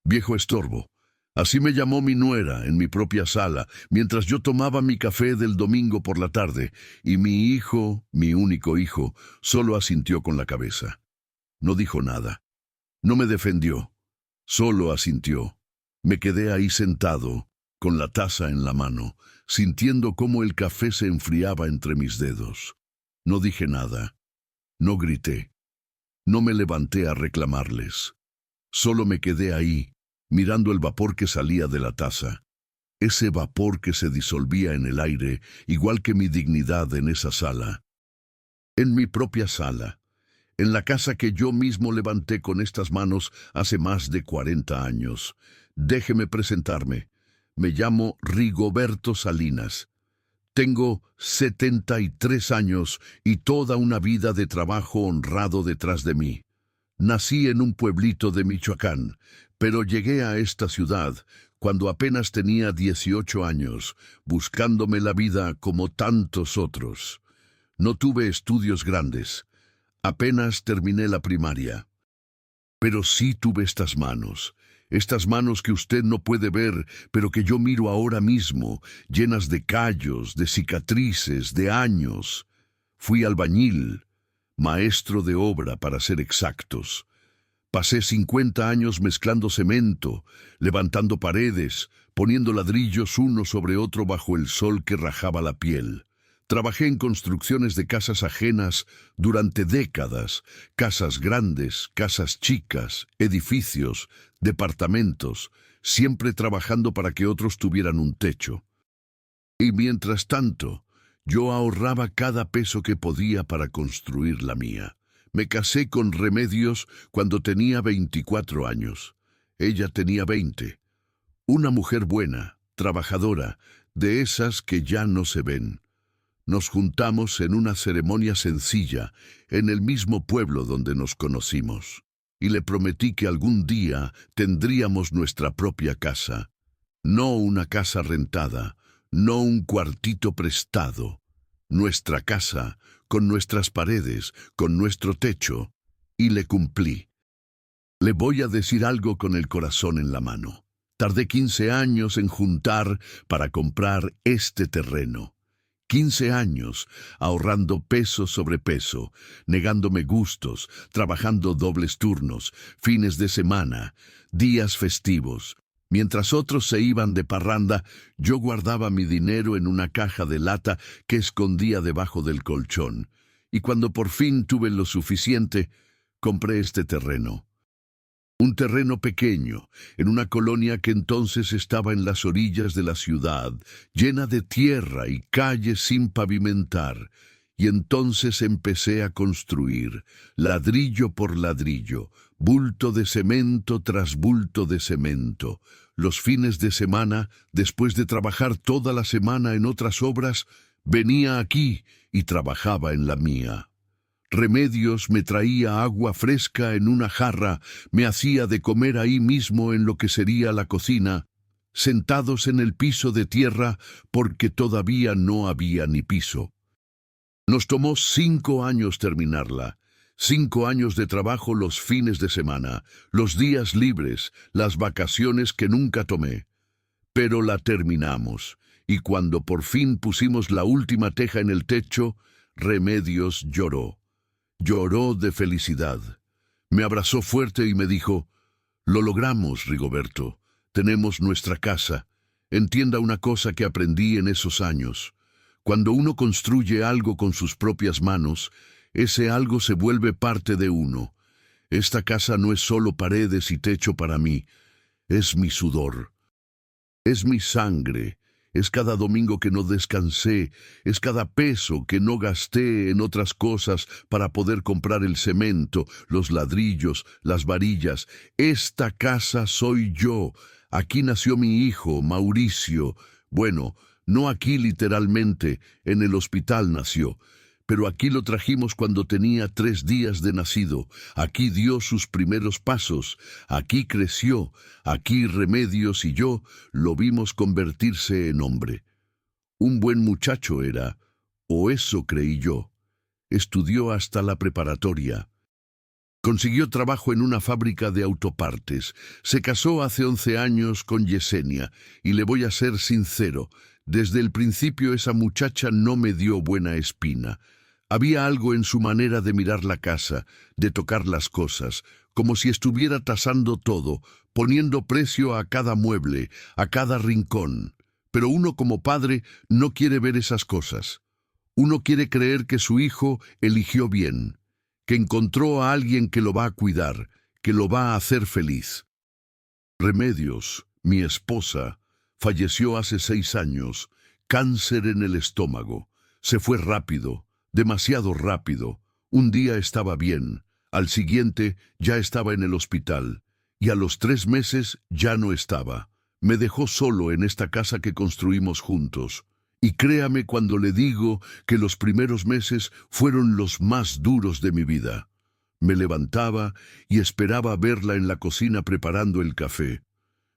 viejo estorbo. Así me llamó mi nuera en mi propia sala, mientras yo tomaba mi café del domingo por la tarde, y mi hijo, mi único hijo, solo asintió con la cabeza. No dijo nada. No me defendió. Solo asintió. Me quedé ahí sentado, con la taza en la mano, sintiendo cómo el café se enfriaba entre mis dedos. No dije nada. No grité. No me levanté a reclamarles. Solo me quedé ahí, mirando el vapor que salía de la taza. Ese vapor que se disolvía en el aire, igual que mi dignidad en esa sala. En mi propia sala. En la casa que yo mismo levanté con estas manos hace más de 40 años. Déjeme presentarme. Me llamo Rigoberto Salinas. Tengo 73 años y toda una vida de trabajo honrado detrás de mí. Nací en un pueblito de Michoacán, pero llegué a esta ciudad cuando apenas tenía 18 años, buscándome la vida como tantos otros. No tuve estudios grandes. Apenas terminé la primaria. Pero sí tuve estas manos que usted no puede ver, pero que yo miro ahora mismo, llenas de callos, de cicatrices, de años. Fui albañil, maestro de obra para ser exactos. Pasé 50 años mezclando cemento, levantando paredes, poniendo ladrillos uno sobre otro bajo el sol que rajaba la piel. Trabajé en construcciones de casas ajenas durante décadas, casas grandes, casas chicas, edificios, departamentos, siempre trabajando para que otros tuvieran un techo. Y mientras tanto, yo ahorraba cada peso que podía para construir la mía. Me casé con Remedios cuando tenía 24 años. Ella tenía 20. Una mujer buena, trabajadora, de esas que ya no se ven. Nos juntamos en una ceremonia sencilla, en el mismo pueblo donde nos conocimos, y le prometí que algún día tendríamos nuestra propia casa. No una casa rentada, no un cuartito prestado. Nuestra casa, con nuestras paredes, con nuestro techo, y le cumplí. Le voy a decir algo con el corazón en la mano. Tardé 15 años en juntar para comprar este terreno. 15 años, ahorrando peso sobre peso, negándome gustos, trabajando dobles turnos, fines de semana, días festivos. Mientras otros se iban de parranda, yo guardaba mi dinero en una caja de lata que escondía debajo del colchón. Y cuando por fin tuve lo suficiente, compré este terreno. Un terreno pequeño, en una colonia que entonces estaba en las orillas de la ciudad, llena de tierra y calles sin pavimentar. Y entonces empecé a construir, ladrillo por ladrillo, bulto de cemento tras bulto de cemento. Los fines de semana, después de trabajar toda la semana en otras obras, venía aquí y trabajaba en la mía. Remedios me traía agua fresca en una jarra, me hacía de comer ahí mismo en lo que sería la cocina, sentados en el piso de tierra porque todavía no había ni piso. Nos tomó 5 años terminarla, 5 años de trabajo los fines de semana, los días libres, las vacaciones que nunca tomé. Pero la terminamos, y cuando por fin pusimos la última teja en el techo, Remedios lloró. Lloró de felicidad. Me abrazó fuerte y me dijo, «Lo logramos, Rigoberto. Tenemos nuestra casa. Entienda una cosa que aprendí en esos años. Cuando uno construye algo con sus propias manos, ese algo se vuelve parte de uno. Esta casa no es solo paredes y techo para mí, es mi sudor. Es mi sangre, es cada domingo que no descansé, es cada peso que no gasté en otras cosas para poder comprar el cemento, los ladrillos, las varillas. Esta casa soy yo. Aquí nació mi hijo, Mauricio. Bueno, no aquí literalmente, en el hospital nació, pero aquí lo trajimos cuando tenía 3 días de nacido. Aquí dio sus primeros pasos, aquí creció, aquí Remedios y yo lo vimos convertirse en hombre. Un buen muchacho era, o eso creí yo. Estudió hasta la preparatoria. Consiguió trabajo en una fábrica de autopartes. Se casó hace 11 años con Yesenia, y le voy a ser sincero, desde el principio esa muchacha no me dio buena espina. Había algo en su manera de mirar la casa, de tocar las cosas, como si estuviera tasando todo, poniendo precio a cada mueble, a cada rincón. Pero uno como padre no quiere ver esas cosas. Uno quiere creer que su hijo eligió bien, que encontró a alguien que lo va a cuidar, que lo va a hacer feliz. Remedios, mi esposa, falleció hace 6 años, cáncer en el estómago. Se fue rápido, demasiado rápido. Un día estaba bien, al siguiente ya estaba en el hospital, y a los 3 meses ya no estaba. Me dejó solo en esta casa que construimos juntos. Y créame cuando le digo que los primeros meses fueron los más duros de mi vida. Me levantaba y esperaba verla en la cocina preparando el café.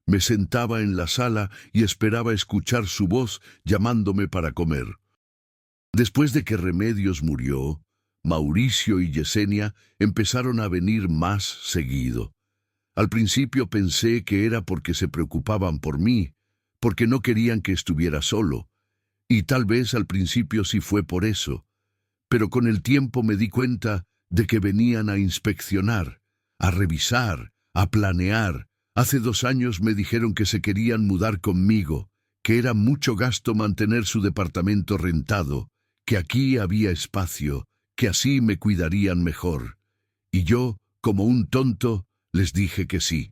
Me sentaba en la sala y esperaba escuchar su voz llamándome para comer. Después de que Remedios murió, Mauricio y Yesenia empezaron a venir más seguido. Al principio pensé que era porque se preocupaban por mí, porque no querían que estuviera solo. Y tal vez al principio sí fue por eso, pero con el tiempo me di cuenta de que venían a inspeccionar, a revisar, a planear. Hace 2 años me dijeron que se querían mudar conmigo, que era mucho gasto mantener su departamento rentado, que aquí había espacio, que así me cuidarían mejor. Y yo, como un tonto, les dije que sí.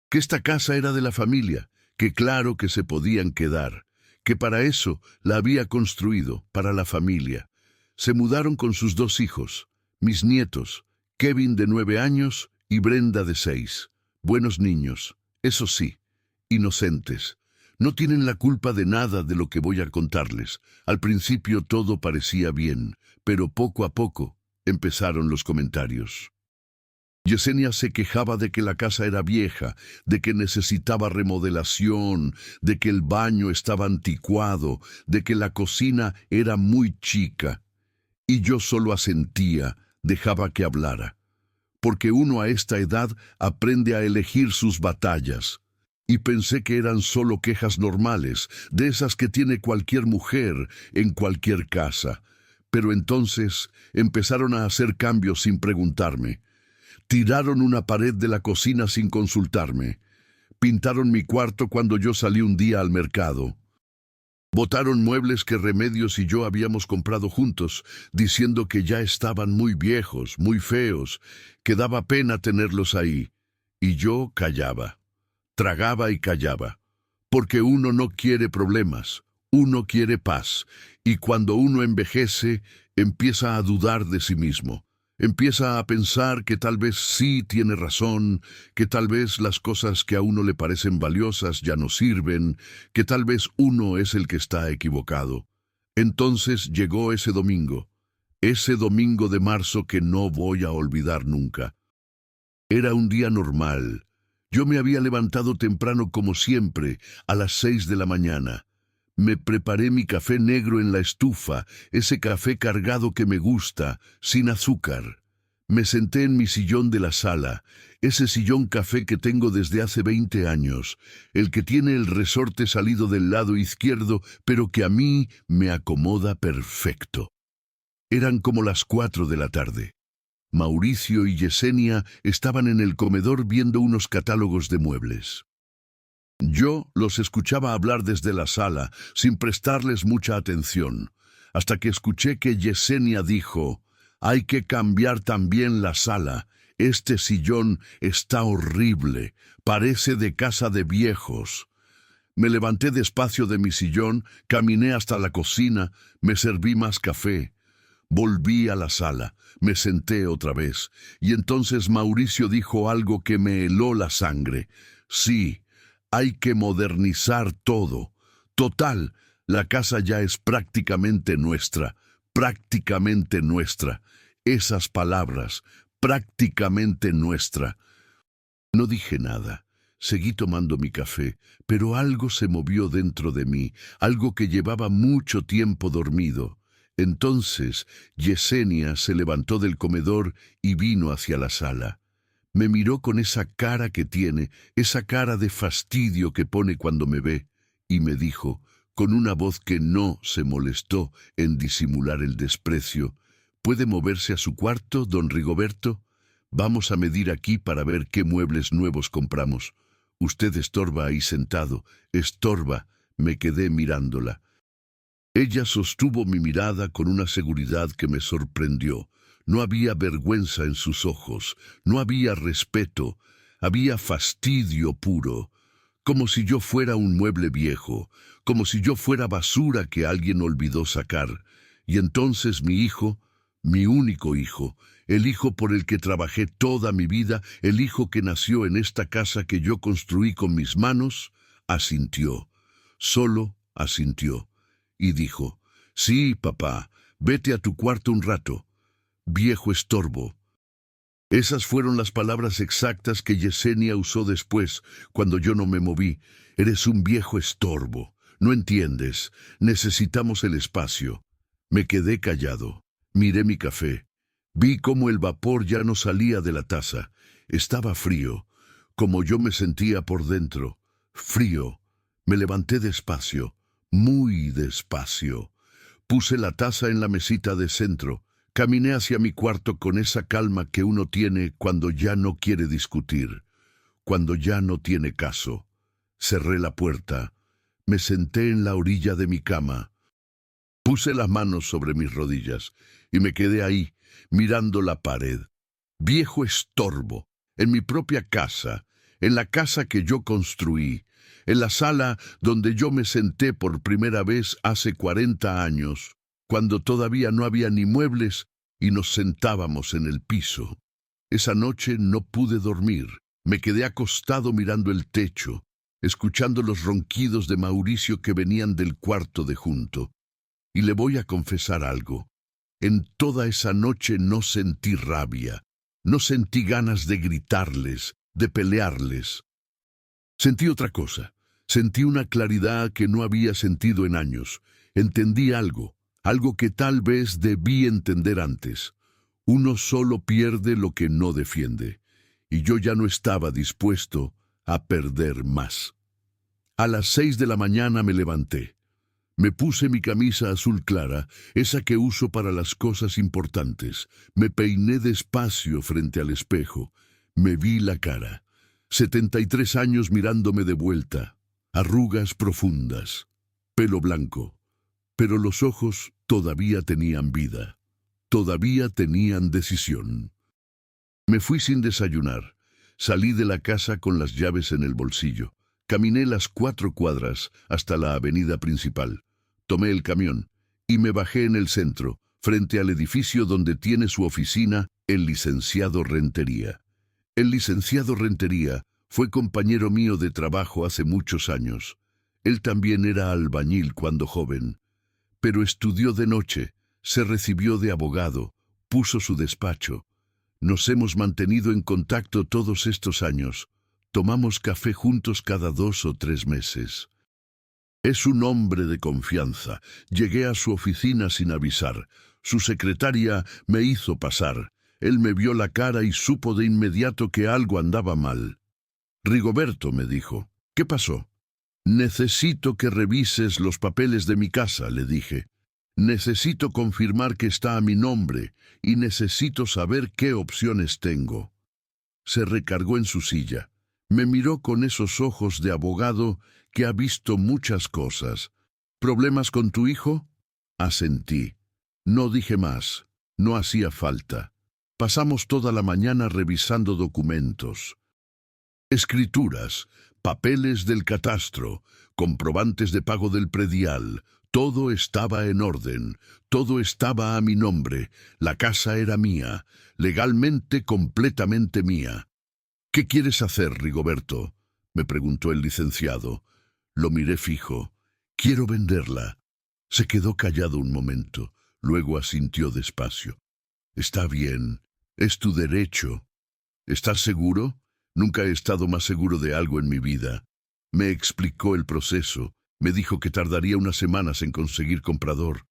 Que esta casa era de la familia, que claro que se podían quedar, que para eso la había construido, para la familia. Se mudaron con sus 2 hijos, mis nietos, Kevin de 9 años y Brenda de 6. Buenos niños, eso sí, inocentes. No tienen la culpa de nada de lo que voy a contarles. Al principio todo parecía bien, pero poco a poco empezaron los comentarios. Yesenia se quejaba de que la casa era vieja, de que necesitaba remodelación, de que el baño estaba anticuado, de que la cocina era muy chica. Y yo solo asentía, dejaba que hablara. Porque uno a esta edad aprende a elegir sus batallas. Y pensé que eran solo quejas normales, de esas que tiene cualquier mujer en cualquier casa. Pero entonces empezaron a hacer cambios sin preguntarme. Tiraron una pared de la cocina sin consultarme. Pintaron mi cuarto cuando yo salí un día al mercado. Botaron muebles que Remedios y yo habíamos comprado juntos, diciendo que ya estaban muy viejos, muy feos, que daba pena tenerlos ahí. Y yo callaba. Tragaba y callaba. Porque uno no quiere problemas, uno quiere paz. Y cuando uno envejece, empieza a dudar de sí mismo. Empieza a pensar que tal vez sí tiene razón, que tal vez las cosas que a uno le parecen valiosas ya no sirven, que tal vez uno es el que está equivocado. Entonces llegó ese domingo de marzo que no voy a olvidar nunca. Era un día normal. Yo me había levantado temprano como siempre, a las 6 de la mañana. Me preparé mi café negro en la estufa, ese café cargado que me gusta, sin azúcar. Me senté en mi sillón de la sala, ese sillón café que tengo desde hace 20 años, el que tiene el resorte salido del lado izquierdo, pero que a mí me acomoda perfecto. Eran como las 4 de la tarde. Mauricio y Yesenia estaban en el comedor viendo unos catálogos de muebles. Yo los escuchaba hablar desde la sala, sin prestarles mucha atención, hasta que escuché que Yesenia dijo: «Hay que cambiar también la sala. Este sillón está horrible, parece de casa de viejos». Me levanté despacio de mi sillón, caminé hasta la cocina, me serví más café. Volví a la sala, me senté otra vez, y entonces Mauricio dijo algo que me heló la sangre. «Sí, hay que modernizar todo. Total, la casa ya es prácticamente nuestra, prácticamente nuestra». Esas palabras, prácticamente nuestra. No dije nada. Seguí tomando mi café, pero algo se movió dentro de mí, algo que llevaba mucho tiempo dormido. Entonces Yesenia se levantó del comedor y vino hacia la sala. Me miró con esa cara que tiene, esa cara de fastidio que pone cuando me ve, y me dijo, con una voz que no se molestó en disimular el desprecio: ¿Puede moverse a su cuarto, don Rigoberto? Vamos a medir aquí para ver qué muebles nuevos compramos. Usted estorba ahí sentado, estorba. Me quedé mirándola. Ella sostuvo mi mirada con una seguridad que me sorprendió. No había vergüenza en sus ojos, no había respeto, había fastidio puro, como si yo fuera un mueble viejo, como si yo fuera basura que alguien olvidó sacar. Y entonces mi hijo, mi único hijo, el hijo por el que trabajé toda mi vida, el hijo que nació en esta casa que yo construí con mis manos, asintió, solo asintió, y dijo: «Sí, papá, vete a tu cuarto un rato, viejo estorbo». Esas fueron las palabras exactas que Yesenia usó después, cuando yo no me moví. «Eres un viejo estorbo. No entiendes. Necesitamos el espacio». Me quedé callado. Miré mi café. Vi cómo el vapor ya no salía de la taza. Estaba frío, como yo me sentía por dentro. Frío. Me levanté despacio, muy despacio. Puse la taza en la mesita de centro. Caminé hacia mi cuarto con esa calma que uno tiene cuando ya no quiere discutir, cuando ya no tiene caso. Cerré la puerta. Me senté en la orilla de mi cama. Puse las manos sobre mis rodillas y me quedé ahí, mirando la pared. Viejo estorbo, en mi propia casa, en la casa que yo construí, en la sala donde yo me senté por primera vez hace 40 años, cuando todavía no había ni muebles y nos sentábamos en el piso. Esa noche no pude dormir. Me quedé acostado mirando el techo, escuchando los ronquidos de Mauricio que venían del cuarto de junto. Y le voy a confesar algo. En toda esa noche no sentí rabia, no sentí ganas de gritarles, de pelearles. Sentí otra cosa. Sentí una claridad que no había sentido en años. Entendí algo que tal vez debí entender antes. Uno solo pierde lo que no defiende, y yo ya no estaba dispuesto a perder más. A las 6 de la mañana me levanté. Me puse mi camisa azul clara, esa que uso para las cosas importantes. Me peiné despacio frente al espejo. Me vi la cara. 73 años mirándome de vuelta. Arrugas profundas. Pelo blanco. Pero los ojos todavía tenían vida. Todavía tenían decisión. Me fui sin desayunar. Salí de la casa con las llaves en el bolsillo. Caminé las 4 cuadras hasta la avenida principal. Tomé el camión y me bajé en el centro, frente al edificio donde tiene su oficina el licenciado Rentería. El licenciado Rentería fue compañero mío de trabajo hace muchos años. Él también era albañil cuando joven, pero estudió de noche, se recibió de abogado, puso su despacho. Nos hemos mantenido en contacto todos estos años. Tomamos café juntos cada 2 o 3 meses. Es un hombre de confianza. Llegué a su oficina sin avisar. Su secretaria me hizo pasar. Él me vio la cara y supo de inmediato que algo andaba mal. «Rigoberto», me dijo. «¿Qué pasó?» «Necesito que revises los papeles de mi casa», le dije. «Necesito confirmar que está a mi nombre y necesito saber qué opciones tengo». Se recargó en su silla. Me miró con esos ojos de abogado que ha visto muchas cosas. «¿Problemas con tu hijo?» Asentí. No dije más. No hacía falta. Pasamos toda la mañana revisando documentos. Escrituras, papeles del catastro, comprobantes de pago del predial. Todo estaba en orden, todo estaba a mi nombre. La casa era mía, legalmente completamente mía. «¿Qué quieres hacer, Rigoberto?», me preguntó el licenciado. Lo miré fijo. «Quiero venderla». Se quedó callado un momento, luego asintió despacio. «Está bien, es tu derecho». «¿Estás seguro?» Nunca he estado más seguro de algo en mi vida. Me explicó el proceso. Me dijo que tardaría unas semanas en conseguir comprador.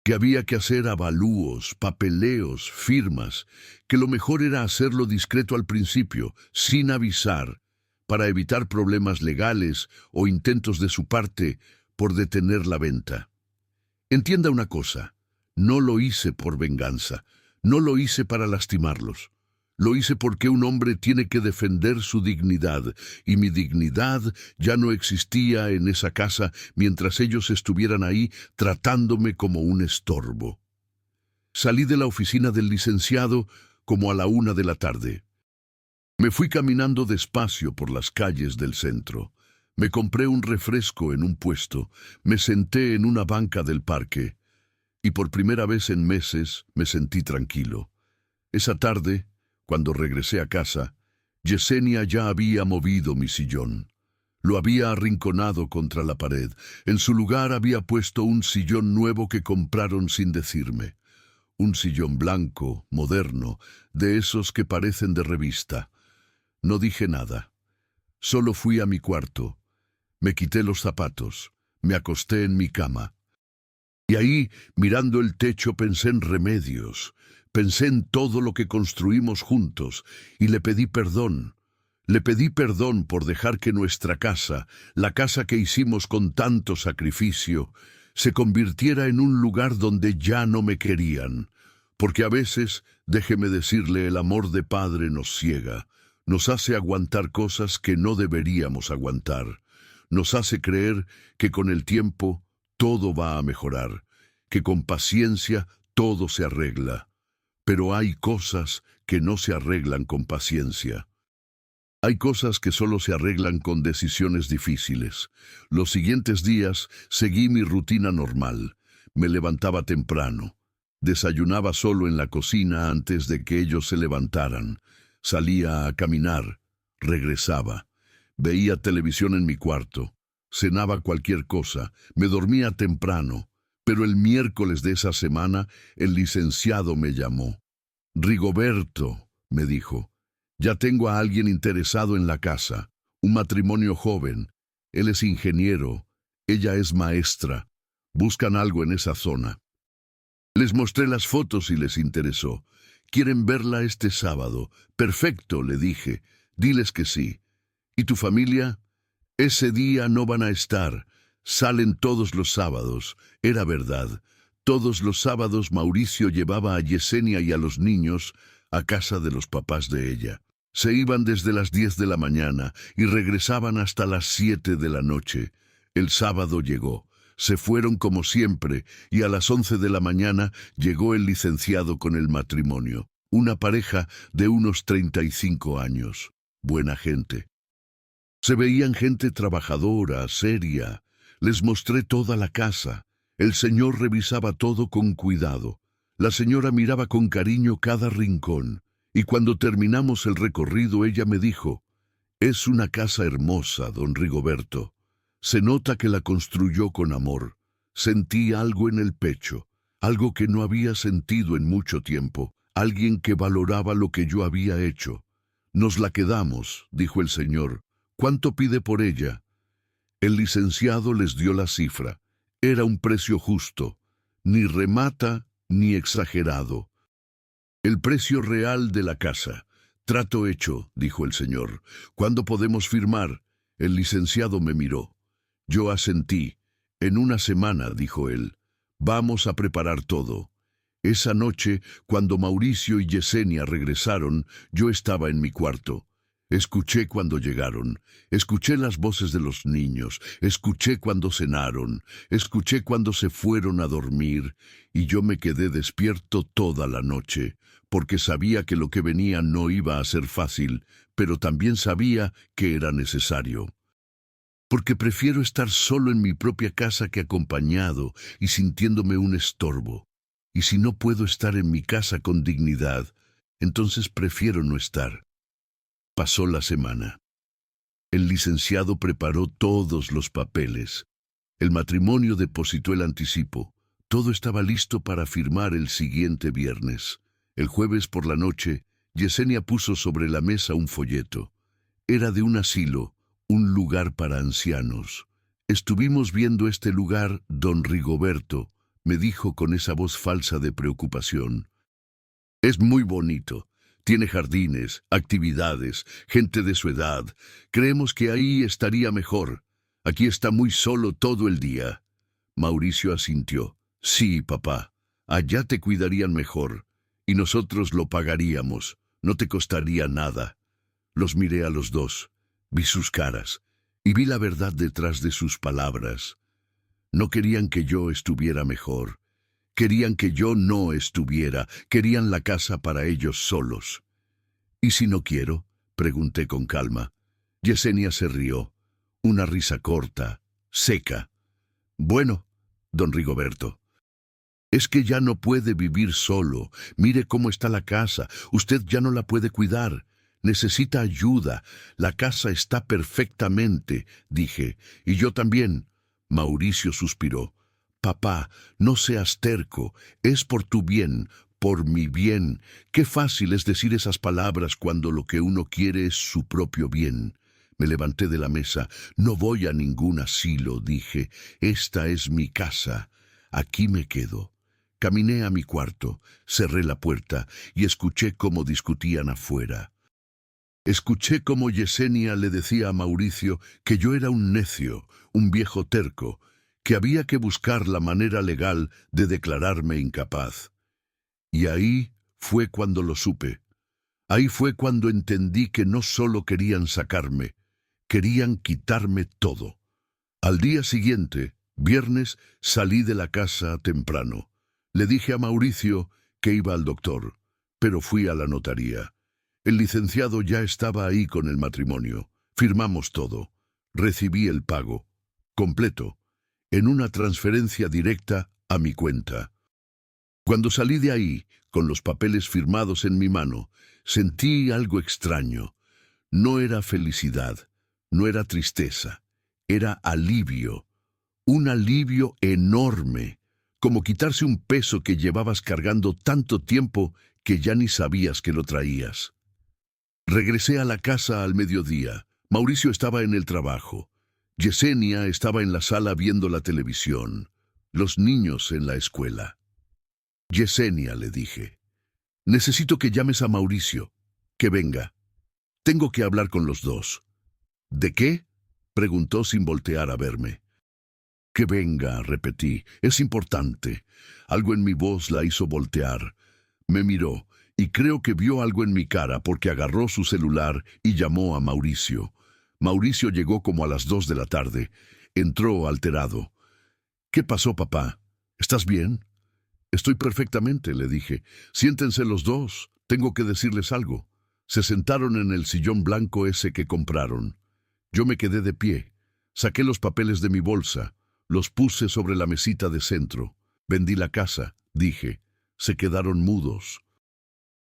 que había que hacer avalúos, papeleos, firmas, que lo mejor era hacerlo discreto al principio, sin avisar, para evitar problemas legales o intentos de su parte por detener la venta. Entienda una cosa, no lo hice por venganza, no lo hice para lastimarlos. Lo hice porque un hombre tiene que defender su dignidad, y mi dignidad ya no existía en esa casa mientras ellos estuvieran ahí tratándome como un estorbo. Salí de la oficina del licenciado como a la 1 de la tarde. Me fui caminando despacio por las calles del centro. Me compré un refresco en un puesto, me senté en una banca del parque, y por primera vez en meses me sentí tranquilo. Esa tarde, cuando regresé a casa, Yesenia ya había movido mi sillón. Lo había arrinconado contra la pared. En su lugar había puesto un sillón nuevo que compraron sin decirme. Un sillón blanco, moderno, de esos que parecen de revista. No dije nada. Solo fui a mi cuarto. Me quité los zapatos. Me acosté en mi cama. Y ahí, mirando el techo, pensé en remedios. Pensé en todo lo que construimos juntos y le pedí perdón. Le pedí perdón por dejar que nuestra casa, la casa que hicimos con tanto sacrificio, se convirtiera en un lugar donde ya no me querían. Porque a veces, déjeme decirle, el amor de padre nos ciega, nos hace aguantar cosas que no deberíamos aguantar. Nos hace creer que con el tiempo todo va a mejorar, que con paciencia todo se arregla. Pero hay cosas que no se arreglan con paciencia. Hay cosas que solo se arreglan con decisiones difíciles. Los siguientes días seguí mi rutina normal. Me levantaba temprano. Desayunaba solo en la cocina antes de que ellos se levantaran. Salía a caminar. Regresaba. Veía televisión en mi cuarto. Cenaba cualquier cosa. Me dormía temprano. Pero el miércoles de esa semana, el licenciado me llamó. «Rigoberto», me dijo, «ya tengo a alguien interesado en la casa, un matrimonio joven. Él es ingeniero, ella es maestra. Buscan algo en esa zona». Les mostré las fotos y les interesó. «¿Quieren verla este sábado?» «Perfecto», le dije. «Diles que sí». «¿Y tu familia?» «Ese día no van a estar. Salen todos los sábados». Era verdad. Todos los sábados Mauricio llevaba a Yesenia y a los niños a casa de los papás de ella. Se iban desde las 10 de la mañana y regresaban hasta las 7 de la noche. El sábado llegó. Se fueron como siempre y a las 11 de la mañana llegó el licenciado con el matrimonio. Una pareja de unos 35 años. Buena gente. Se veían gente trabajadora, seria. Les mostré toda la casa. El señor revisaba todo con cuidado. La señora miraba con cariño cada rincón. Y cuando terminamos el recorrido, ella me dijo, «Es una casa hermosa, don Rigoberto. Se nota que la construyó con amor». Sentí algo en el pecho, algo que no había sentido en mucho tiempo, alguien que valoraba lo que yo había hecho. «Nos la quedamos», dijo el señor. «¿Cuánto pide por ella?» El licenciado les dio la cifra. Era un precio justo, ni remata ni exagerado. El precio real de la casa. «Trato hecho», dijo el señor. «¿Cuándo podemos firmar?» El licenciado me miró. Yo asentí. «En una semana», dijo él. «Vamos a preparar todo». Esa noche, cuando Mauricio y Yesenia regresaron, yo estaba en mi cuarto. Escuché cuando llegaron, escuché las voces de los niños, escuché cuando cenaron, escuché cuando se fueron a dormir, y yo me quedé despierto toda la noche, porque sabía que lo que venía no iba a ser fácil, pero también sabía que era necesario. Porque prefiero estar solo en mi propia casa que acompañado y sintiéndome un estorbo. Y si no puedo estar en mi casa con dignidad, entonces prefiero no estar. Pasó la semana. El licenciado preparó todos los papeles. El matrimonio depositó el anticipo. Todo estaba listo para firmar el siguiente viernes. El jueves por la noche, Yesenia puso sobre la mesa un folleto. Era de un asilo, un lugar para ancianos. Estuvimos viendo este lugar, don Rigoberto, me dijo con esa voz falsa de preocupación. Es muy bonito. Tiene jardines, actividades, gente de su edad. Creemos que ahí estaría mejor. Aquí está muy solo todo el día. Mauricio asintió. Sí, papá. Allá te cuidarían mejor. Y nosotros lo pagaríamos. No te costaría nada. Los miré a los dos. Vi sus caras. Y vi la verdad detrás de sus palabras. No querían que yo estuviera mejor. Querían que yo no estuviera. Querían la casa para ellos solos. ¿Y si no quiero? Pregunté con calma. Yesenia se rió. Una risa corta, seca. Bueno, don Rigoberto. Es que ya no puede vivir solo. Mire cómo está la casa. Usted ya no la puede cuidar. Necesita ayuda. La casa está perfectamente, dije. Y yo también. Mauricio suspiró. Papá, no seas terco. Es por tu bien, por mi bien. Qué fácil es decir esas palabras cuando lo que uno quiere es su propio bien. Me levanté de la mesa. No voy a ningún asilo, dije. Esta es mi casa. Aquí me quedo. Caminé a mi cuarto, cerré la puerta y escuché cómo discutían afuera. Escuché cómo Yesenia le decía a Mauricio que yo era un necio, un viejo terco, que había que buscar la manera legal de declararme incapaz. Y ahí fue cuando lo supe. Ahí fue cuando entendí que no solo querían sacarme, querían quitarme todo. Al día siguiente, viernes, salí de la casa temprano. Le dije a Mauricio que iba al doctor, pero fui a la notaría. El licenciado ya estaba ahí con el matrimonio. Firmamos todo. Recibí el pago, completo, en una transferencia directa a mi cuenta. Cuando salí de ahí, con los papeles firmados en mi mano, sentí algo extraño. No era felicidad, no era tristeza, era alivio. Un alivio enorme, como quitarse un peso que llevabas cargando tanto tiempo que ya ni sabías que lo traías. Regresé a la casa al mediodía. Mauricio estaba en el trabajo. Yesenia estaba en la sala viendo la televisión. Los niños en la escuela. Yesenia, le dije, necesito que llames a Mauricio. Que venga. Tengo que hablar con los dos. ¿De qué? Preguntó sin voltear a verme. Que venga, repetí. Es importante. Algo en mi voz la hizo voltear. Me miró, y creo que vio algo en mi cara porque agarró su celular y llamó a Mauricio. Mauricio llegó como a las 2 de la tarde. Entró alterado. ¿Qué pasó, papá? ¿Estás bien? Estoy perfectamente, le dije. Siéntense los dos. Tengo que decirles algo. Se sentaron en el sillón blanco ese que compraron. Yo me quedé de pie. Saqué los papeles de mi bolsa. Los puse sobre la mesita de centro. Vendí la casa, dije. Se quedaron mudos.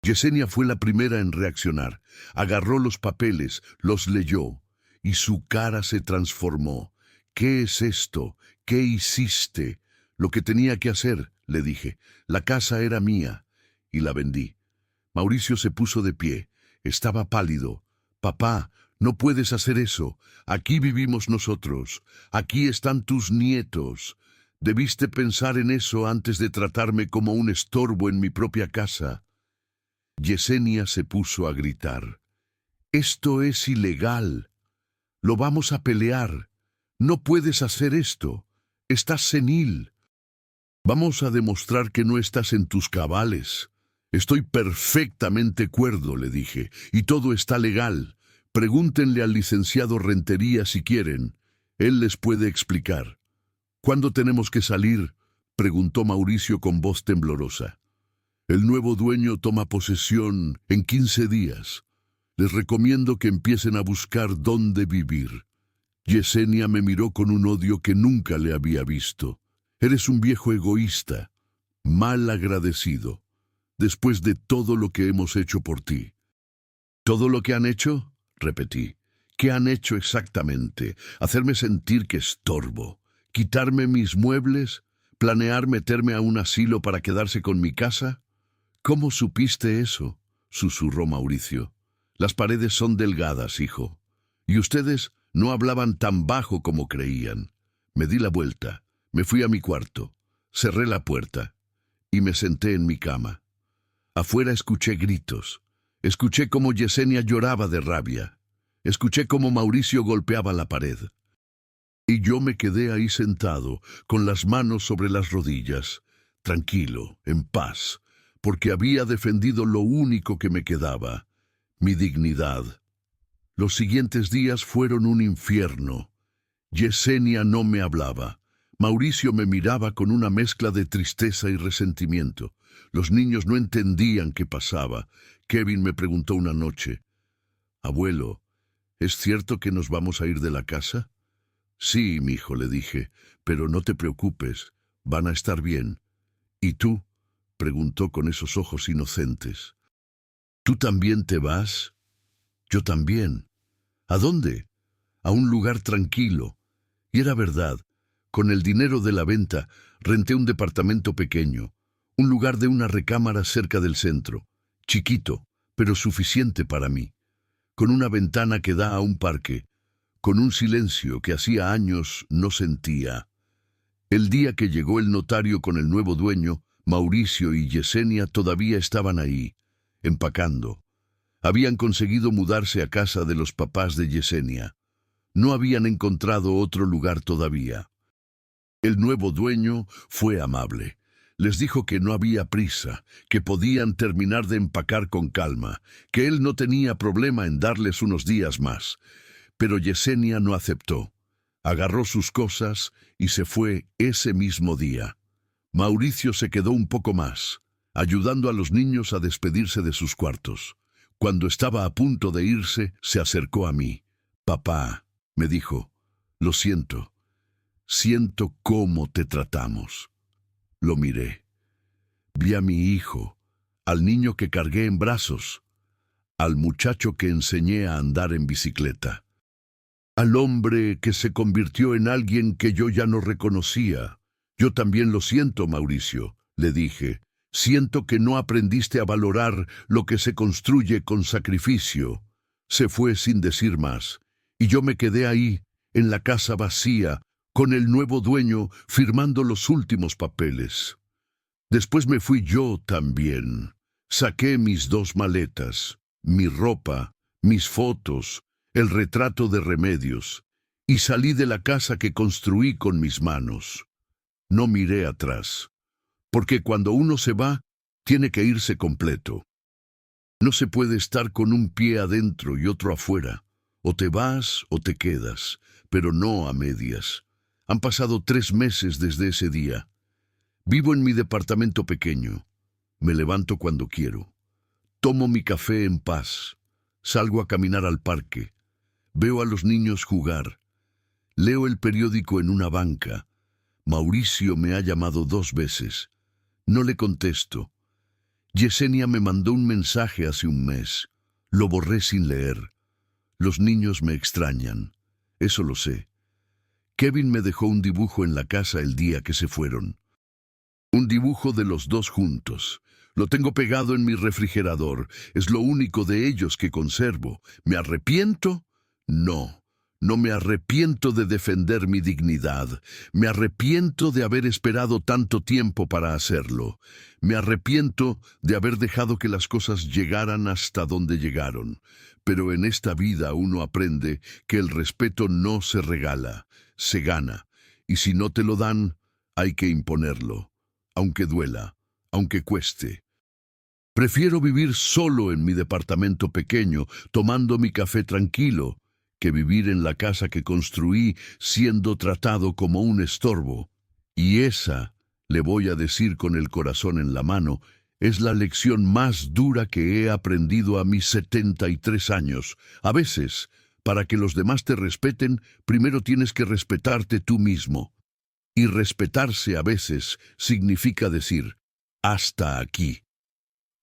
Yesenia fue la primera en reaccionar. Agarró los papeles, los leyó, y su cara se transformó. ¿Qué es esto? ¿Qué hiciste? Lo que tenía que hacer, le dije. La casa era mía, y la vendí. Mauricio se puso de pie. Estaba pálido. Papá, no puedes hacer eso. Aquí vivimos nosotros. Aquí están tus nietos. Debiste pensar en eso antes de tratarme como un estorbo en mi propia casa. Yesenia se puso a gritar. Esto es ilegal. Lo vamos a pelear. No puedes hacer esto. Estás senil. Vamos a demostrar que no estás en tus cabales. Estoy perfectamente cuerdo, le dije, y todo está legal. Pregúntenle al licenciado Rentería si quieren. Él les puede explicar. ¿Cuándo tenemos que salir?, preguntó Mauricio con voz temblorosa. El nuevo dueño toma posesión en 15 días. Les recomiendo que empiecen a buscar dónde vivir. Yesenia me miró con un odio que nunca le había visto. Eres un viejo egoísta, mal agradecido, después de todo lo que hemos hecho por ti. ¿Todo lo que han hecho?, repetí. ¿Qué han hecho exactamente? ¿Hacerme sentir que estorbo? ¿Quitarme mis muebles? ¿Planear meterme a un asilo para quedarse con mi casa? ¿Cómo supiste eso?, susurró Mauricio. Las paredes son delgadas, hijo. Y ustedes no hablaban tan bajo como creían. Me di la vuelta. Me fui a mi cuarto. Cerré la puerta y me senté en mi cama. Afuera escuché gritos. Escuché cómo Yesenia lloraba de rabia. Escuché cómo Mauricio golpeaba la pared. Y yo me quedé ahí sentado, con las manos sobre las rodillas, tranquilo, en paz, porque había defendido lo único que me quedaba, mi dignidad. Los siguientes días fueron un infierno. Yesenia no me hablaba. Mauricio me miraba con una mezcla de tristeza y resentimiento. Los niños no entendían qué pasaba. Kevin me preguntó una noche: «Abuelo, ¿es cierto que nos vamos a ir de la casa?» «Sí, mi hijo», le dije, «pero no te preocupes, van a estar bien». «¿Y tú?», preguntó con esos ojos inocentes. «¿Tú también te vas?». «Yo también». «¿A dónde?». «A un lugar tranquilo». Y era verdad. Con el dinero de la venta renté un departamento pequeño, un lugar de una recámara cerca del centro, chiquito, pero suficiente para mí, con una ventana que da a un parque, con un silencio que hacía años no sentía. El día que llegó el notario con el nuevo dueño, Mauricio y Yesenia todavía estaban ahí, empacando. Habían conseguido mudarse a casa de los papás de Yesenia. No habían encontrado otro lugar todavía. El nuevo dueño fue amable. Les dijo que no había prisa, que podían terminar de empacar con calma, que él no tenía problema en darles unos días más. Pero Yesenia no aceptó. Agarró sus cosas y se fue ese mismo día. Mauricio se quedó un poco más, ayudando a los niños a despedirse de sus cuartos. Cuando estaba a punto de irse, se acercó a mí. «Papá», me dijo, «lo siento. Siento cómo te tratamos». Lo miré. Vi a mi hijo, al niño que cargué en brazos, al muchacho que enseñé a andar en bicicleta, al hombre que se convirtió en alguien que yo ya no reconocía. «Yo también lo siento, Mauricio», le dije. «Siento que no aprendiste a valorar lo que se construye con sacrificio». Se fue sin decir más, y yo me quedé ahí, en la casa vacía, con el nuevo dueño firmando los últimos papeles. Después me fui yo también. Saqué mis 2 maletas, mi ropa, mis fotos, el retrato de Remedios, y salí de la casa que construí con mis manos. No miré atrás, porque cuando uno se va, tiene que irse completo. No se puede estar con un pie adentro y otro afuera. O te vas o te quedas, pero no a medias. Han pasado 3 meses desde ese día. Vivo en mi departamento pequeño. Me levanto cuando quiero. Tomo mi café en paz. Salgo a caminar al parque. Veo a los niños jugar. Leo el periódico en una banca. Mauricio me ha llamado 2 veces. No le contesto. Yesenia me mandó un mensaje hace un mes. Lo borré sin leer. Los niños me extrañan. Eso lo sé. Kevin me dejó un dibujo en la casa el día que se fueron. Un dibujo de los 2 juntos. Lo tengo pegado en mi refrigerador. Es lo único de ellos que conservo. ¿Me arrepiento? No. No me arrepiento de defender mi dignidad. Me arrepiento de haber esperado tanto tiempo para hacerlo. Me arrepiento de haber dejado que las cosas llegaran hasta donde llegaron. Pero en esta vida uno aprende que el respeto no se regala, se gana. Y si no te lo dan, hay que imponerlo, aunque duela, aunque cueste. Prefiero vivir solo en mi departamento pequeño, tomando mi café tranquilo, que vivir en la casa que construí siendo tratado como un estorbo. Y esa, le voy a decir con el corazón en la mano, es la lección más dura que he aprendido a mis 73 años. A veces, para que los demás te respeten, primero tienes que respetarte tú mismo. Y respetarse a veces significa decir, hasta aquí.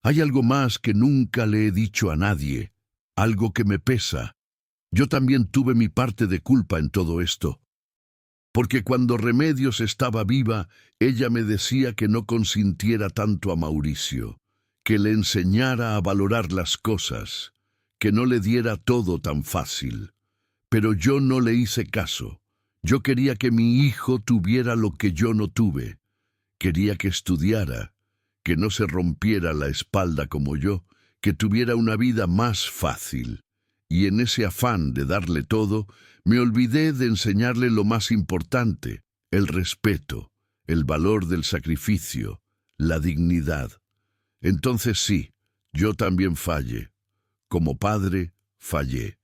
Hay algo más que nunca le he dicho a nadie, algo que me pesa. Yo también tuve mi parte de culpa en todo esto. Porque cuando Remedios estaba viva, ella me decía que no consintiera tanto a Mauricio, que le enseñara a valorar las cosas, que no le diera todo tan fácil. Pero yo no le hice caso. Yo quería que mi hijo tuviera lo que yo no tuve, Quería que estudiara, que no se rompiera la espalda como yo, que tuviera una vida más fácil. Y en ese afán de darle todo, me olvidé de enseñarle lo más importante, el respeto, el valor del sacrificio, la dignidad. Entonces sí, yo también fallé. Como padre, fallé.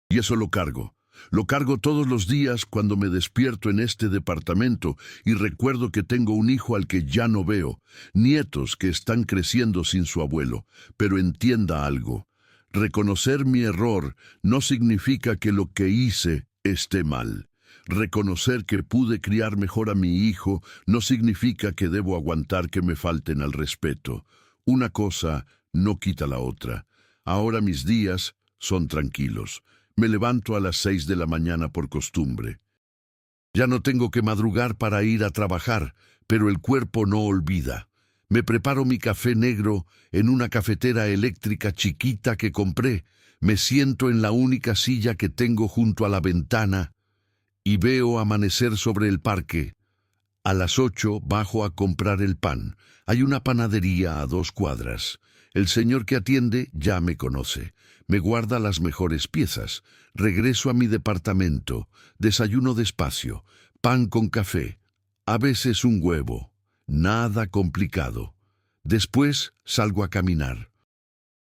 Y eso lo cargo. Lo cargo todos los días cuando me despierto en este departamento y recuerdo que tengo un hijo al que ya no veo, nietos que están creciendo sin su abuelo. Pero entienda algo. Reconocer mi error no significa que lo que hice esté mal. Reconocer que pude criar mejor a mi hijo no significa que debo aguantar que me falten al respeto. Una cosa no quita la otra. Ahora mis días son tranquilos. Me levanto a las 6 de la mañana por costumbre. Ya no tengo que madrugar para ir a trabajar, pero el cuerpo no olvida. Me preparo mi café negro en una cafetera eléctrica chiquita que compré. Me siento en la única silla que tengo junto a la ventana y veo amanecer sobre el parque. A las 8 bajo a comprar el pan. Hay una panadería a 2 cuadras. El señor que atiende ya me conoce. Me guarda las mejores piezas. Regreso a mi departamento. Desayuno despacio. Pan con café. A veces un huevo. Nada complicado. Después salgo a caminar.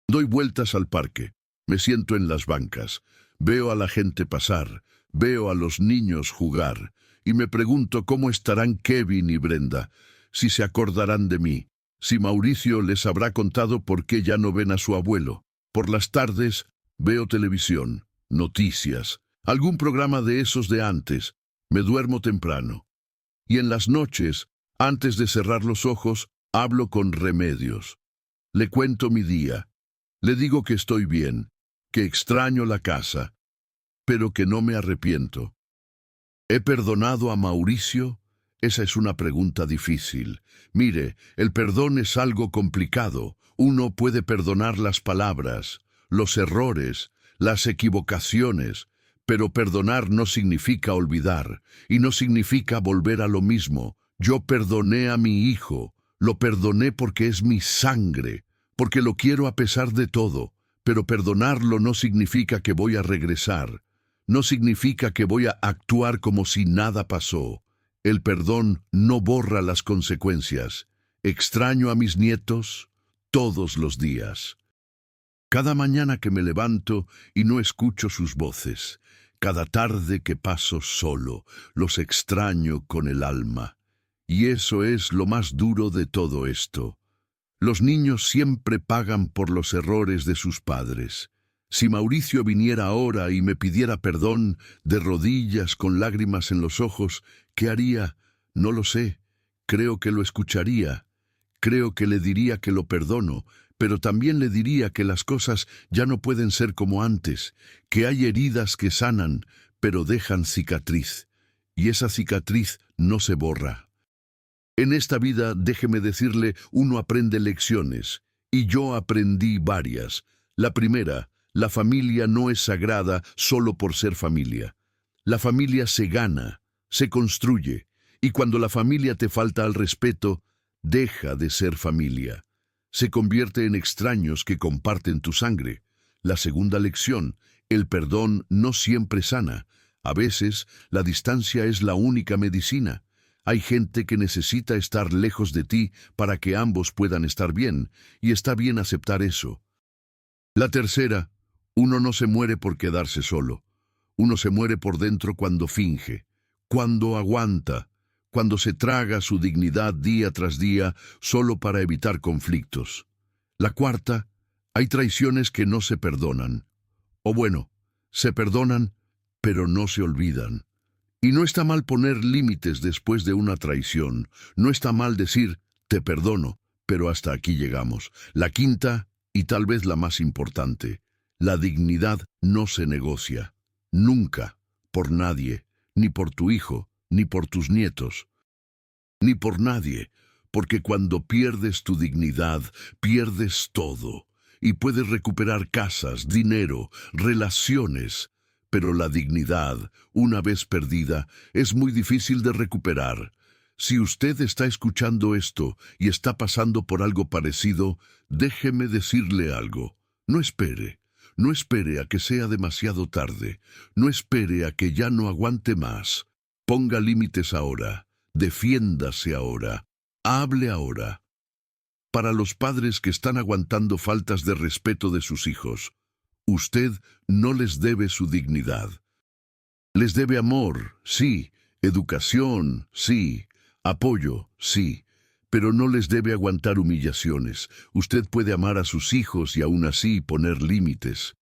Doy vueltas al parque. Me siento en las bancas. Veo a la gente pasar. Veo a los niños jugar. Y me pregunto cómo estarán Kevin y Brenda. Si se acordarán de mí. Si Mauricio les habrá contado por qué ya no ven a su abuelo. Por las tardes veo televisión, noticias, algún programa de esos de antes. Me duermo temprano. Y en las noches, antes de cerrar los ojos, hablo con Remedios. Le cuento mi día. Le digo que estoy bien, que extraño la casa, pero que no me arrepiento. ¿He perdonado a Mauricio? Esa es una pregunta difícil. Mire, el perdón es algo complicado. Uno puede perdonar las palabras, los errores, las equivocaciones, pero perdonar no significa olvidar, y no significa volver a lo mismo. Yo perdoné a mi hijo, lo perdoné porque es mi sangre, porque lo quiero a pesar de todo, pero perdonarlo no significa que voy a regresar, no significa que voy a actuar como si nada pasó. El perdón no borra las consecuencias. Extraño a mis nietos todos los días. Cada mañana que me levanto y no escucho sus voces, cada tarde que paso solo, los extraño con el alma. Y eso es lo más duro de todo esto. Los niños siempre pagan por los errores de sus padres. Si Mauricio viniera ahora y me pidiera perdón, de rodillas con lágrimas en los ojos, ¿qué haría? No lo sé. Creo que lo escucharía. Creo que le diría que lo perdono, pero también le diría que las cosas ya no pueden ser como antes, que hay heridas que sanan, pero dejan cicatriz, y esa cicatriz no se borra. En esta vida, déjeme decirle, uno aprende lecciones, y yo aprendí varias. La primera, la familia no es sagrada solo por ser familia. La familia se gana, se construye, y cuando la familia te falta al respeto, deja de ser familia. Se convierte en extraños que comparten tu sangre. La segunda lección, el perdón no siempre sana. A veces, la distancia es la única medicina. Hay gente que necesita estar lejos de ti para que ambos puedan estar bien, y está bien aceptar eso. La tercera, uno no se muere por quedarse solo. Uno se muere por dentro cuando finge, cuando aguanta, cuando se traga su dignidad día tras día solo para evitar conflictos. La cuarta, hay traiciones que no se perdonan. O bueno, se perdonan, pero no se olvidan. Y no está mal poner límites después de una traición. No está mal decir, te perdono, pero hasta aquí llegamos. La quinta, y tal vez la más importante, la dignidad no se negocia. Nunca, por nadie, ni por tu hijo, ni por tus nietos, ni por nadie, porque cuando pierdes tu dignidad, pierdes todo, y puedes recuperar casas, dinero, relaciones, pero la dignidad, una vez perdida, es muy difícil de recuperar. Si usted está escuchando esto y está pasando por algo parecido, déjeme decirle algo. No espere. No espere a que sea demasiado tarde. No espere a que ya no aguante más. Ponga límites ahora. Defiéndase ahora. Hable ahora. Para los padres que están aguantando faltas de respeto de sus hijos, usted no les debe su dignidad. Les debe amor, sí, educación, sí, apoyo, sí, pero no les debe aguantar humillaciones. Usted puede amar a sus hijos y aún así poner límites.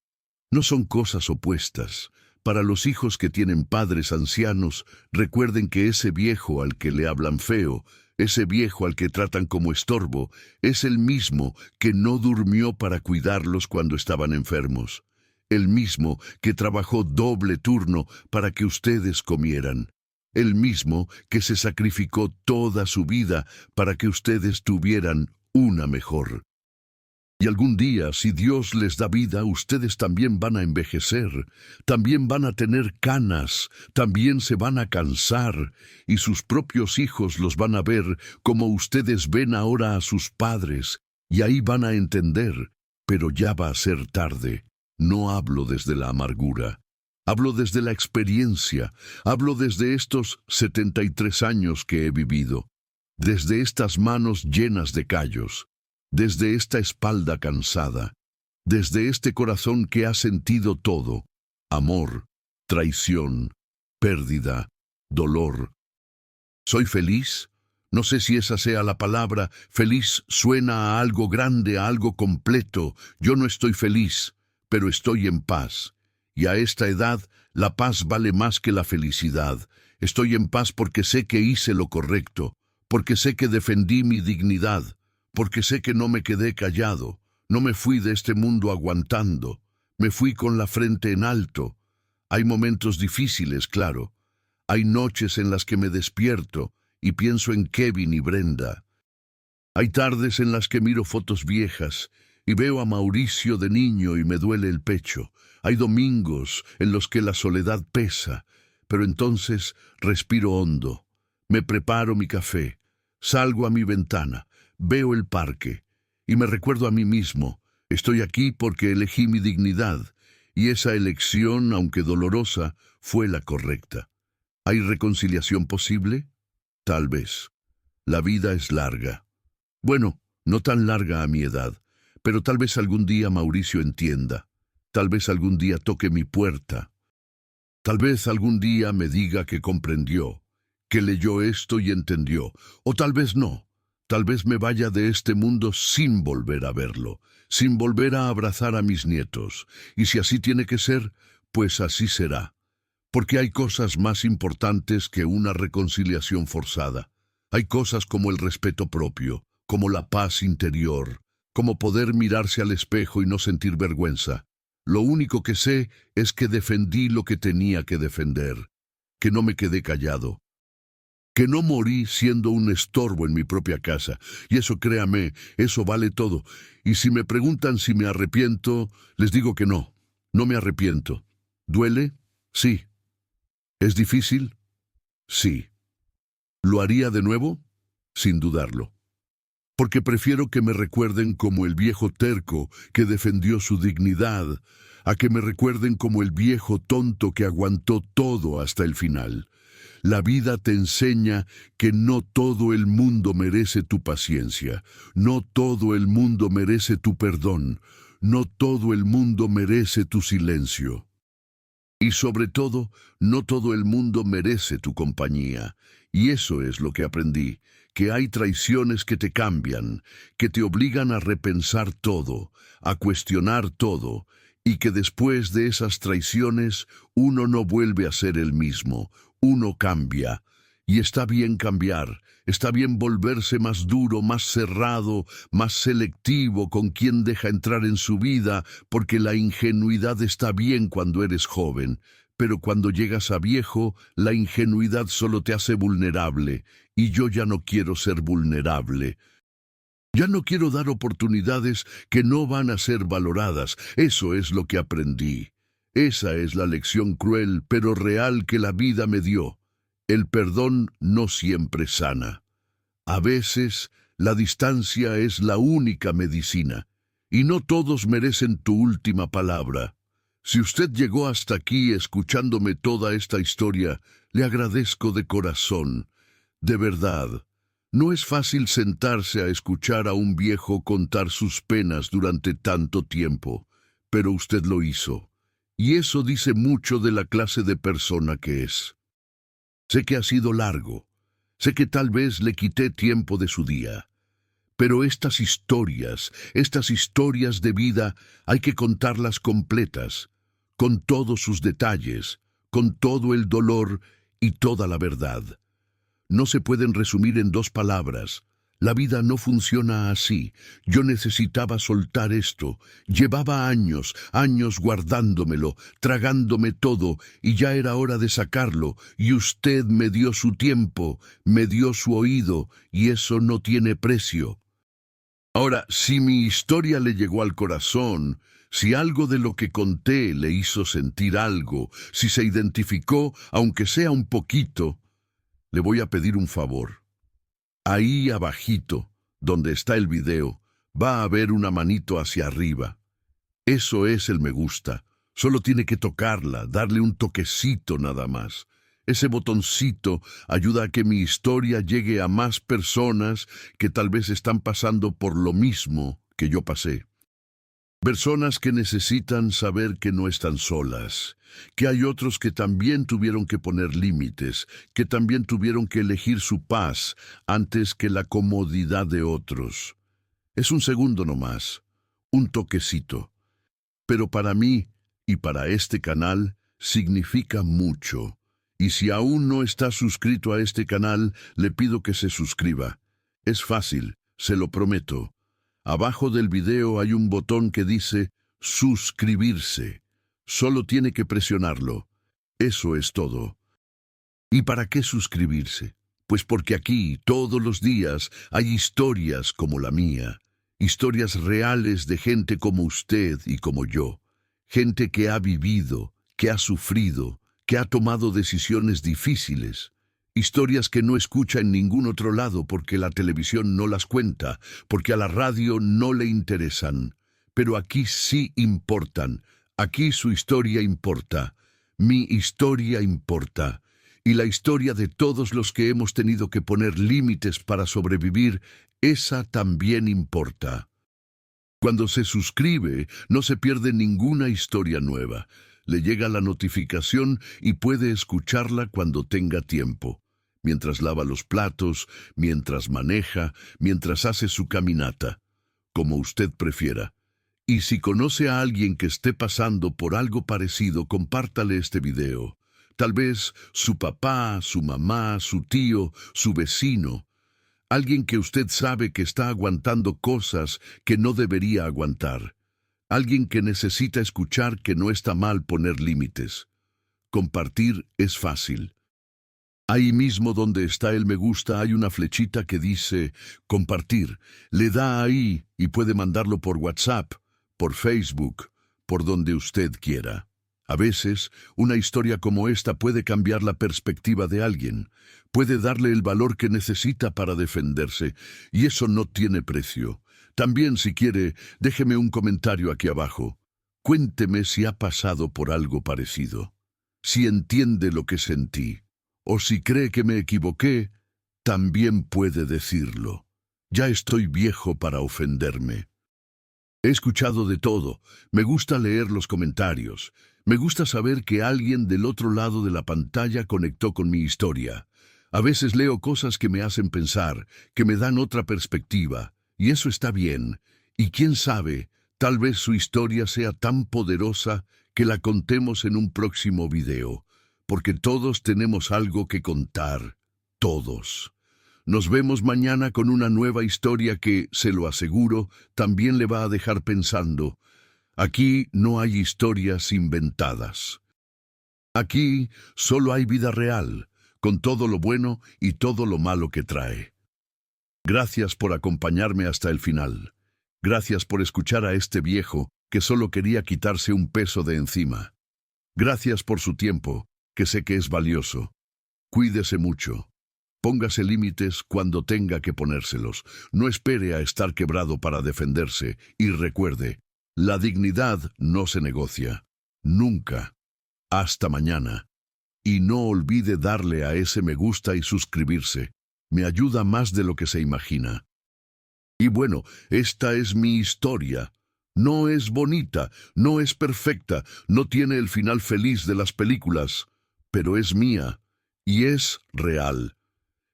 No son cosas opuestas. Para los hijos que tienen padres ancianos, recuerden que ese viejo al que le hablan feo, ese viejo al que tratan como estorbo, es el mismo que no durmió para cuidarlos cuando estaban enfermos. El mismo que trabajó doble turno para que ustedes comieran. El mismo que se sacrificó toda su vida para que ustedes tuvieran una mejor. Y algún día, si Dios les da vida, ustedes también van a envejecer, también van a tener canas, también se van a cansar, y sus propios hijos los van a ver como ustedes ven ahora a sus padres, y ahí van a entender, pero ya va a ser tarde. No hablo desde la amargura, hablo desde la experiencia, hablo desde estos 73 años que he vivido, desde estas manos llenas de callos, desde esta espalda cansada, desde este corazón que ha sentido todo: amor, traición, pérdida, dolor. ¿Soy feliz? No sé si esa sea la palabra. Feliz suena a algo grande, a algo completo. Yo no estoy feliz, pero estoy en paz. Y a esta edad, la paz vale más que la felicidad. Estoy en paz porque sé que hice lo correcto, porque sé que defendí mi dignidad, porque sé que no me quedé callado, no me fui de este mundo aguantando, me fui con la frente en alto. Hay momentos difíciles, claro. Hay noches en las que me despierto y pienso en Kevin y Brenda. Hay tardes en las que miro fotos viejas y veo a Mauricio de niño y me duele el pecho. Hay domingos en los que la soledad pesa, pero entonces respiro hondo, me preparo mi café, salgo a mi ventana, veo el parque y me recuerdo a mí mismo: estoy aquí porque elegí mi dignidad, y esa elección, aunque dolorosa, fue la correcta. ¿Hay reconciliación posible? Tal vez. La vida es larga. Bueno, no tan larga a mi edad, pero tal vez algún día Mauricio entienda. Tal vez algún día toque mi puerta. Tal vez algún día me diga que comprendió, que leyó esto y entendió. O tal vez no. Tal vez me vaya de este mundo sin volver a verlo, sin volver a abrazar a mis nietos. Y si así tiene que ser, pues así será. Porque hay cosas más importantes que una reconciliación forzada. Hay cosas como el respeto propio, como la paz interior, como poder mirarse al espejo y no sentir vergüenza. Lo único que sé es que defendí lo que tenía que defender, que no me quedé callado, que no morí siendo un estorbo en mi propia casa. Y eso, créame, eso vale todo. Y si me preguntan si me arrepiento, les digo que no, no me arrepiento. ¿Duele? Sí. ¿Es difícil? Sí. ¿Lo haría de nuevo? Sin dudarlo. Porque prefiero que me recuerden como el viejo terco que defendió su dignidad, a que me recuerden como el viejo tonto que aguantó todo hasta el final. La vida te enseña que no todo el mundo merece tu paciencia, no todo el mundo merece tu perdón, no todo el mundo merece tu silencio. Y sobre todo, no todo el mundo merece tu compañía. Y eso es lo que aprendí, que hay traiciones que te cambian, que te obligan a repensar todo, a cuestionar todo, y que después de esas traiciones uno no vuelve a ser el mismo, uno cambia. Y está bien cambiar, está bien volverse más duro, más cerrado, más selectivo con quien deja entrar en su vida, porque la ingenuidad está bien cuando eres joven, pero cuando llegas a viejo, la ingenuidad solo te hace vulnerable, y yo ya no quiero ser vulnerable. Ya no quiero dar oportunidades que no van a ser valoradas. Eso es lo que aprendí. Esa es la lección cruel pero real que la vida me dio. El perdón no siempre sana. A veces, la distancia es la única medicina, y no todos merecen tu última palabra. Si usted llegó hasta aquí escuchándome toda esta historia, le agradezco de corazón. De verdad, no es fácil sentarse a escuchar a un viejo contar sus penas durante tanto tiempo, pero usted lo hizo, y eso dice mucho de la clase de persona que es. Sé que ha sido largo, sé que tal vez le quité tiempo de su día, pero estas historias de vida, hay que contarlas completas, con todos sus detalles, con todo el dolor y toda la verdad. No se pueden resumir en 2 palabras. La vida no funciona así. Yo necesitaba soltar esto. Llevaba años, años guardándomelo, tragándome todo, y ya era hora de sacarlo. Y usted me dio su tiempo, me dio su oído, y eso no tiene precio. Ahora, si mi historia le llegó al corazón, si algo de lo que conté le hizo sentir algo, si se identificó, aunque sea un poquito, le voy a pedir un favor. Ahí abajito, donde está el video, va a haber una manito hacia arriba. Eso es el me gusta. Solo tiene que tocarla, darle un toquecito nada más. Ese botoncito ayuda a que mi historia llegue a más personas que tal vez están pasando por lo mismo que yo pasé. Personas que necesitan saber que no están solas, que hay otros que también tuvieron que poner límites, que también tuvieron que elegir su paz antes que la comodidad de otros. Es un segundo nomás, un toquecito. Pero para mí y para este canal significa mucho. Y si aún no está suscrito a este canal, le pido que se suscriba. Es fácil, se lo prometo. Abajo del video hay un botón que dice suscribirse. Solo tiene que presionarlo. Eso es todo. ¿Y para qué suscribirse? Pues porque aquí, todos los días, hay historias como la mía. Historias reales de gente como usted y como yo. Gente que ha vivido, que ha sufrido, que ha tomado decisiones difíciles. Historias que no escucha en ningún otro lado porque la televisión no las cuenta, porque a la radio no le interesan. Pero aquí sí importan. Aquí su historia importa. Mi historia importa. Y la historia de todos los que hemos tenido que poner límites para sobrevivir, esa también importa. Cuando se suscribe, no se pierde ninguna historia nueva. Le llega la notificación y puede escucharla cuando tenga tiempo. Mientras lava los platos, mientras maneja, mientras hace su caminata, como usted prefiera. Y si conoce a alguien que esté pasando por algo parecido, compártale este video. Tal vez su papá, su mamá, su tío, su vecino. Alguien que usted sabe que está aguantando cosas que no debería aguantar. Alguien que necesita escuchar que no está mal poner límites. Compartir es fácil. Ahí mismo donde está el me gusta hay una flechita que dice compartir. Le da ahí y puede mandarlo por WhatsApp, por Facebook, por donde usted quiera. A veces, una historia como esta puede cambiar la perspectiva de alguien, puede darle el valor que necesita para defenderse, y eso no tiene precio. También, si quiere, déjeme un comentario aquí abajo. Cuénteme si ha pasado por algo parecido, si entiende lo que sentí. O si cree que me equivoqué, también puede decirlo. Ya estoy viejo para ofenderme. He escuchado de todo. Me gusta leer los comentarios. Me gusta saber que alguien del otro lado de la pantalla conectó con mi historia. A veces leo cosas que me hacen pensar, que me dan otra perspectiva. Y eso está bien. Y quién sabe, tal vez su historia sea tan poderosa que la contemos en un próximo video. Porque todos tenemos algo que contar, todos. Nos vemos mañana con una nueva historia que, se lo aseguro, también le va a dejar pensando. Aquí no hay historias inventadas. Aquí solo hay vida real, con todo lo bueno y todo lo malo que trae. Gracias por acompañarme hasta el final. Gracias por escuchar a este viejo que solo quería quitarse un peso de encima. Gracias por su tiempo, que sé que es valioso. Cuídese mucho. Póngase límites cuando tenga que ponérselos. No espere a estar quebrado para defenderse. Y recuerde, la dignidad no se negocia. Nunca. Hasta mañana. Y no olvide darle a ese me gusta y suscribirse. Me ayuda más de lo que se imagina. Y bueno, esta es mi historia. No es bonita, no es perfecta, no tiene el final feliz de las películas, pero es mía y es real.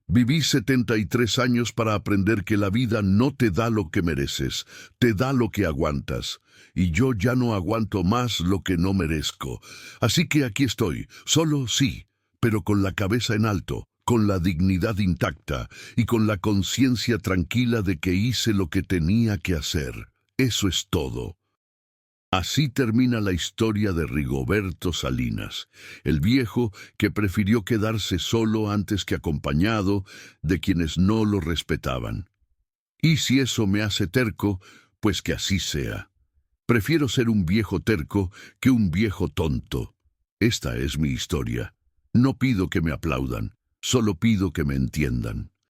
Viví 73 años para aprender que la vida no te da lo que mereces, te da lo que aguantas. Y yo ya no aguanto más lo que no merezco. Así que aquí estoy, solo sí, pero con la cabeza en alto, con la dignidad intacta y con la conciencia tranquila de que hice lo que tenía que hacer. Eso es todo. Así termina la historia de Rigoberto Salinas, el viejo que prefirió quedarse solo antes que acompañado de quienes no lo respetaban. Y si eso me hace terco, pues que así sea. Prefiero ser un viejo terco que un viejo tonto. Esta es mi historia. No pido que me aplaudan, solo pido que me entiendan.